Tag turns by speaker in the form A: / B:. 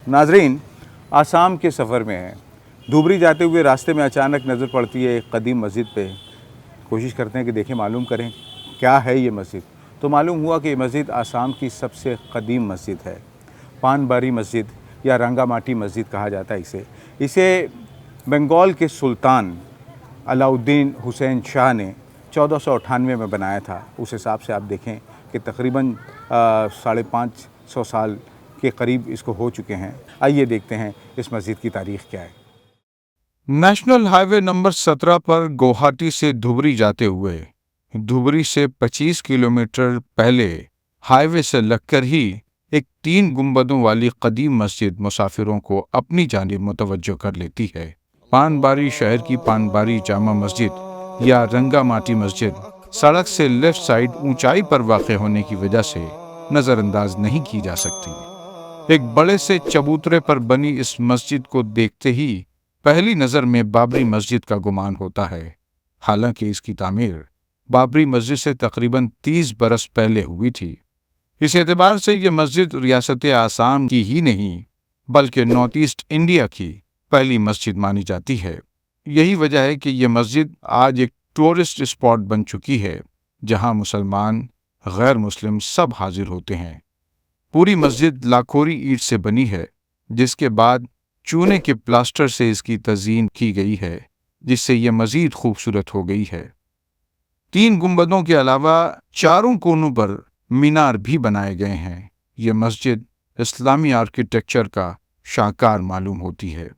A: नाजरीन, आसाम के सफ़र में है। धुबरी जाते हुए रास्ते में अचानक नज़र पड़ती है एक कदीम मस्जिद पे। कोशिश करते हैं कि देखें, मालूम करें क्या है ये मस्जिद। तो मालूम हुआ कि ये मस्जिद आसाम की सबसे कदीम मस्जिद है। पानबारी मस्जिद या रंगामाटी मस्जिद कहा जाता है इसे बंगाल के सुल्तान अलाउद्दीन हुसैन शाह ने 1498 में बनाया था। उस हिसाब से आप देखें कि तकरीबन 550 साल के करीब इसको हो चुके हैं। आइए देखते हैं इस मस्जिद की तारीख़ क्या है।
B: नेशनल हाईवे नंबर 17 पर गुवाहाटी से धुबरी जाते हुए धुबरी से 25 किलोमीटर पहले हाईवे से लगकर ही एक 3 गुंबदों वाली कदीम मस्जिद मुसाफिरों को अपनी जानिब मुतवज्जो कर लेती है। पानबारी शहर की पानबारी जामा मस्जिद या रंगामाटी मस्जिद सड़क से लेफ्ट साइड ऊंचाई पर वाक़ होने की वजह से नज़रअंदाज नहीं की जा सकती। एक बड़े से चबूतरे पर बनी इस मस्जिद को देखते ही पहली नज़र में बाबरी मस्जिद का गुमान होता है। हालांकि इसकी तामीर बाबरी मस्जिद से तकरीबन 30 बरस पहले हुई थी। इस एतबार से ये मस्जिद रियासत आसाम की ही नहीं बल्कि नॉर्थ ईस्ट इंडिया की पहली मस्जिद मानी जाती है। यही वजह है कि ये मस्जिद आज एक टूरिस्ट स्पॉट बन चुकी है, जहां मुसलमान गैर मुस्लिम सब हाजिर होते हैं। पूरी मस्जिद लाखोरी ईंट से बनी है, जिसके बाद चूने के प्लास्टर से इसकी तज़ीन की गई है, जिससे यह मज़ीद खूबसूरत हो गई है। 3 गुंबदों के अलावा चारों कोनों पर मीनार भी बनाए गए हैं। यह मस्जिद इस्लामी आर्किटेक्चर का शाहकार मालूम होती है।